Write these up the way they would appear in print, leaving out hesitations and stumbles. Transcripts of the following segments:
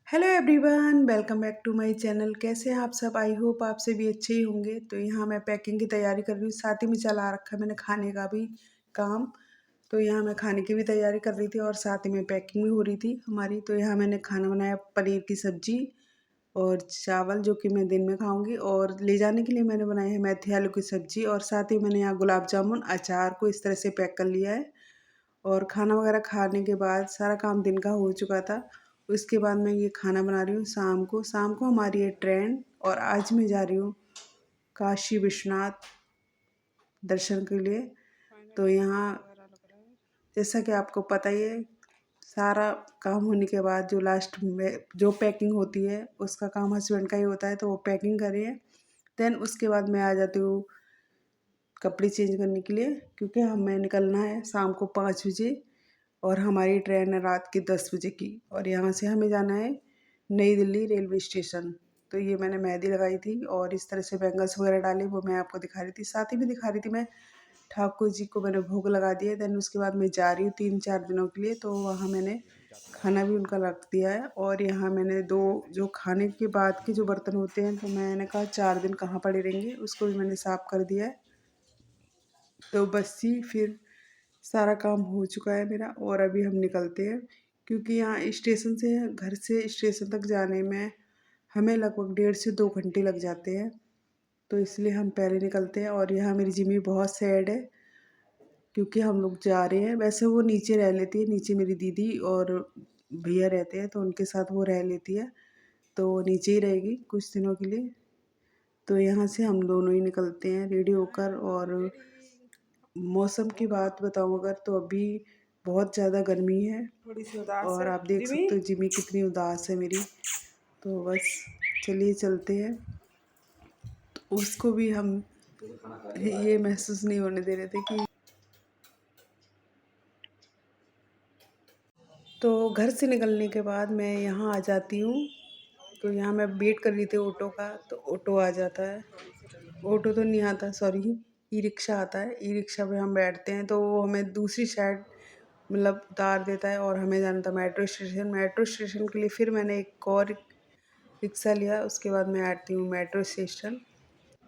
Hello everyone, welcome back to my channel. कैसे हैं आप सब? आई होप आप से भी अच्छे ही होंगे। तो यहाँ मैं पैकिंग की तैयारी कर रही हूँ, साथ ही में चला रखा है मैंने खाने का भी काम। तो यहाँ मैं खाने की भी तैयारी कर रही थी और साथ ही में पैकिंग भी हो रही थी हमारी। तो यहाँ मैंने खाना बनाया पनीर की सब्जी और चावल, जो कि मैं दिन में खाऊँगी। और ले जाने के लिए मैंने बनाया है मेथी आलू की सब्जी, और साथ ही मैंने यहाँ गुलाब जामुन अचार को इस तरह से पैक कर लिया है। और खाना वगैरह खाने के बाद सारा काम दिन का हो चुका था। उसके बाद मैं ये खाना बना रही हूँ शाम को हमारी है ट्रेन, और आज मैं जा रही हूँ काशी विश्वनाथ दर्शन के लिए। तो यहाँ जैसा कि आपको पता ही है, सारा काम होने के बाद जो लास्ट में जो पैकिंग होती है उसका काम हस्बैंड का ही होता है, तो वो पैकिंग कर रही है। देन उसके बाद मैं आ जाती हूँ कपड़े चेंज करने के लिए, क्योंकि हमें निकलना है शाम को 5 बजे और हमारी ट्रेन है रात के 10 बजे की। और यहाँ से हमें जाना है नई दिल्ली रेलवे स्टेशन। तो ये मैंने मेहंदी लगाई थी और इस तरह से बैंगल्स वगैरह डाली, वो मैं आपको दिखा रही थी। साथ ही में दिखा रही थी मैं ठाकुर जी को मैंने भोग लगा दिया। देन उसके बाद मैं जा रही हूँ 3-4 दिनों के लिए, तो वहाँ मैंने खाना भी उनका रख दिया है। और यहाँ मैंने दो जो खाने के बाद के जो बर्तन होते हैं, तो मैंने कहा 4 दिन कहाँ पड़े रहेंगे, उसको भी मैंने साफ़ कर दिया है। तो बस ही फिर सारा काम हो चुका है मेरा, और अभी हम निकलते हैं, क्योंकि यहाँ स्टेशन से घर से स्टेशन तक जाने में हमें लगभग 1.5 से 2 घंटे लग जाते हैं। तो इसलिए हम पहले निकलते हैं। और यहाँ मेरी जिम्मी बहुत सैड है, क्योंकि हम लोग जा रहे हैं। वैसे वो नीचे रह लेती है, नीचे मेरी दीदी और भैया रहते हैं, तो उनके साथ वो रह लेती है। तो वो नीचे ही रहेगी कुछ दिनों के लिए। तो यहाँ से हम दोनों ही निकलते हैं रेडी होकर। और मौसम की बात बताऊँ अगर, तो अभी बहुत ज़्यादा गर्मी है, थोड़ी सी उदास और है आप देख जिमी। सकते हो जिमी कितनी उदास है मेरी। तो बस चलिए चलते हैं। तो उसको भी हम ये महसूस नहीं होने दे रहे थे कि, तो घर से निकलने के बाद मैं यहाँ आ जाती हूँ। तो यहाँ मैं वेट कर रही थी ऑटो का, तो ऑटो आ जाता है। ऑटो तो नहीं आता, सॉरी, ई रिक्शा आता है। ई रिक्शा पे हम बैठते हैं, तो वो हमें दूसरी साइड मतलब उतार देता है, और हमें जाना था मेट्रो स्टेशन। मेट्रो स्टेशन के लिए फिर मैंने एक और रिक्शा लिया। उसके बाद मैं आती हूँ मेट्रो स्टेशन।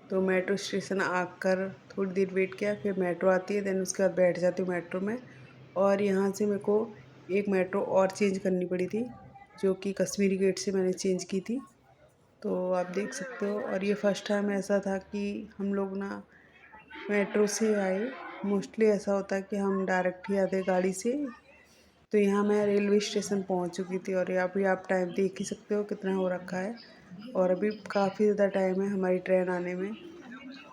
तो मेट्रो स्टेशन आकर थोड़ी देर वेट किया, फिर मेट्रो आती है। देन उसके बाद बैठ जाती हूँ मेट्रो में। और यहाँ से मेरे को एक मेट्रो और चेंज करनी पड़ी थी, जो कि कश्मीरी गेट से मैंने चेंज की थी। तो आप देख सकते हो। और ये फर्स्ट टाइम ऐसा था कि हम लोग ना मेट्रो से आए। मोस्टली ऐसा होता है कि हम डायरेक्ट ही आते गाड़ी से। तो यहाँ मैं रेलवे स्टेशन पहुँच चुकी थी, और अभी आप टाइम देख ही सकते हो कितना हो रखा है। और अभी काफ़ी ज़्यादा टाइम है हमारी ट्रेन आने में।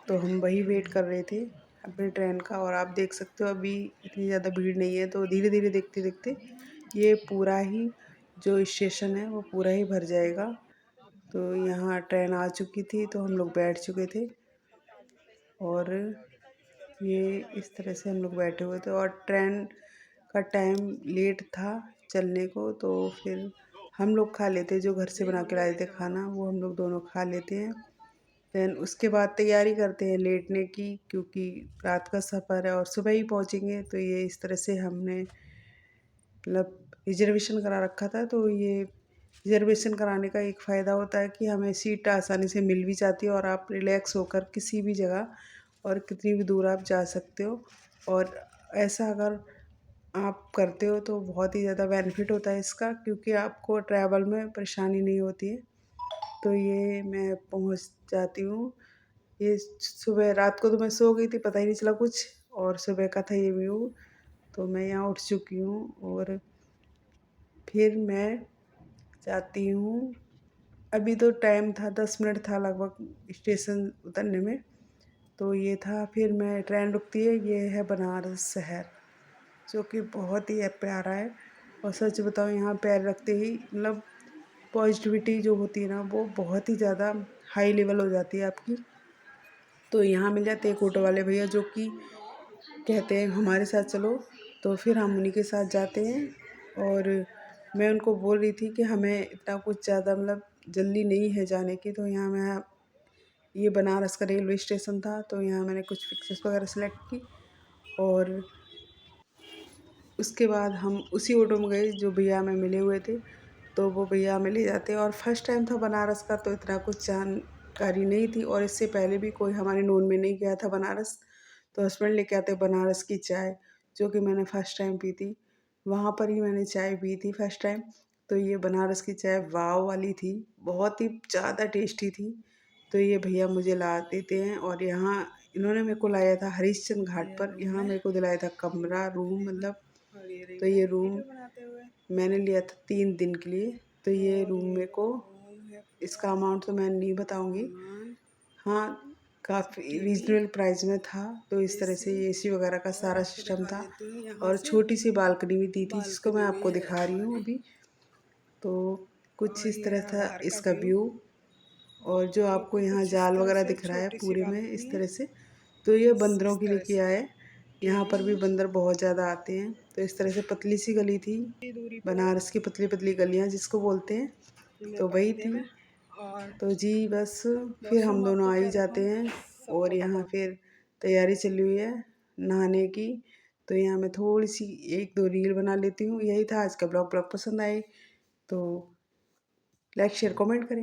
तो हम वही वेट कर रहे थे अपनी ट्रेन का। और आप देख सकते हो अभी इतनी ज़्यादा भीड़ नहीं है, तो धीरे धीरे देखते देखते ये पूरा ही जो स्टेशन है वो पूरा ही भर जाएगा। तो यहाँ ट्रेन आ चुकी थी, तो हम लोग बैठ चुके थे। और ये इस तरह से हम लोग बैठे हुए थे, और ट्रेन का टाइम लेट था चलने को। तो फिर हम लोग खा लेते, जो घर से बना के लाए थे खाना वो हम लोग दोनों खा लेते हैं। देन उसके बाद तैयारी करते हैं लेटने की, क्योंकि रात का सफ़र है और सुबह ही पहुंचेंगे। तो ये इस तरह से हमने मतलब रिजर्वेशन करा रखा था। तो ये रिजर्वेशन कराने का एक फ़ायदा होता है कि हमें सीट आसानी से मिल भी जाती है, और आप रिलैक्स होकर किसी भी जगह और कितनी भी दूर आप जा सकते हो। और ऐसा अगर आप करते हो तो बहुत ही ज़्यादा बेनिफिट होता है इसका, क्योंकि आपको ट्रैवल में परेशानी नहीं होती है। तो ये मैं पहुंच जाती हूँ। ये सुबह रात को तो मैं सो गई थी, पता ही नहीं चला कुछ, और सुबह का था ये व्यू। तो मैं यहाँ उठ चुकी हूँ, और फिर मैं जाती हूँ। अभी तो टाइम था 10 मिनट था लगभग स्टेशन उतरने में। तो ये था, फिर मैं ट्रेन रुकती है, ये है बनारस शहर, जो कि बहुत ही प्यारा है। और सच बताऊँ, यहाँ पैर रखते ही मतलब पॉजिटिविटी जो होती है ना, वो बहुत ही ज़्यादा हाई लेवल हो जाती है आपकी। तो यहाँ मिल जाते एक ऑटो वाले भैया, जो कि कहते हैं हमारे साथ चलो। तो फिर हम उन्हीं के साथ जाते हैं। और मैं उनको बोल रही थी कि हमें इतना कुछ ज़्यादा मतलब जल्दी नहीं है जाने की। तो यहाँ मैं ये बनारस का रेलवे स्टेशन था, तो यहाँ मैंने कुछ पिक्चर्स वगैरह सेलेक्ट की। और उसके बाद हम उसी ऑटो में गए जो भैया हमें मिले हुए थे। तो वो भैया हमें ले जाते हैं। और फर्स्ट टाइम था बनारस का, तो इतना कुछ जानकारी नहीं थी, और इससे पहले भी कोई हमारे नोन में नहीं गया था बनारस। तो हस्बैंड लेके आते बनारस की चाय, जो कि मैंने फ़र्स्ट टाइम पी थी। वहाँ पर ही मैंने चाय पी थी फर्स्ट टाइम। तो ये बनारस की चाय वाव वाली थी, बहुत ही ज़्यादा टेस्टी थी। तो ये भैया मुझे ला देते हैं, और यहाँ इन्होंने मेरे को लाया था हरिश्चंद्र घाट पर। यहाँ मेरे को दिलाया था कमरा, रूम मतलब। तो ये रूम मैंने लिया था 3 दिन के लिए। तो ये रूम मेरे को, इसका अमाउंट तो मैं नहीं बताऊंगी। हाँ, काफ़ी रीजनेबल प्राइस में था। तो इस तरह से एसी वगैरह का सारा सिस्टम था, और छोटी सी बालकनी भी दी थी, जिसको मैं आपको दिखा रही हूँ अभी। तो कुछ इस तरह था इसका व्यू। और जो आपको यहाँ जाल वगैरह दिख रहा है पूरे में इस तरह से, तो ये बंदरों के लिए किया है। यहाँ पर भी बंदर बहुत ज़्यादा आते हैं। तो इस तरह से पतली सी गली थी, बनारस की पतली पतली गलियाँ जिसको बोलते हैं, तो वही थी। तो जी बस फिर हम दोनों आ ही जाते हैं, और यहाँ फिर तैयारी चली हुई है नहाने की। तो यहाँ मैं थोड़ी सी 1-2 रील बना लेती हूँ। यही था आज का ब्लॉग। पसंद आए तो लाइक शेयर कमेंट करें।